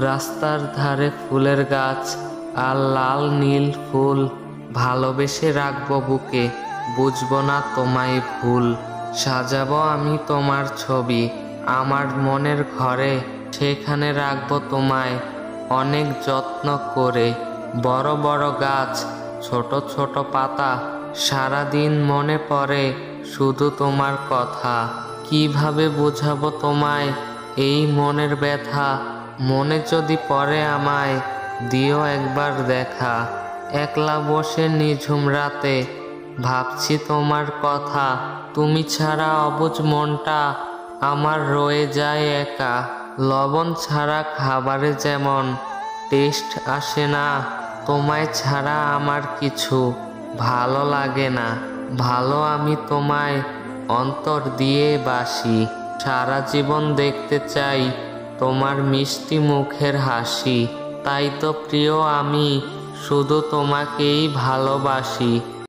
রাস্তার ধারে ফুলের গাছ আর লাল নীল ফুল, ভালোবেসে রাখবো বুকে, বুঝবো না তোমায় ভুল। সাজাবো আমি তোমার ছবি আমার মনের ঘরে, সেখানে রাখবো তোমায় অনেক যত্ন করে। বড় বড় গাছ, ছোট ছোট পাতা, সারাদিন মনে পড়ে শুধু তোমার কথা। কিভাবে বোঝাবো তোমায় এই মনের ব্যথা, মনে যদি পড়ে আমায় দিও একবার দেখা। একলা বসে নিঝুম রাতে ভাবছি তোমার কথা, তুমি ছাড়া অবুঝ মনটা আমার রয়ে যায় একা। লবণ ছাড়া খাবারে যেমন টেস্ট আসে না, তোমায় ছাড়া আমার কিছু ভালো লাগে না। ভালো আমি তোমায় অন্তর দিয়ে বাসি, সারা জীবন দেখতে চাই তোমার মিষ্টি মুখের হাসি। তাই তো প্রিয় আমি শুধু তোমাকেই ভালোবাসি।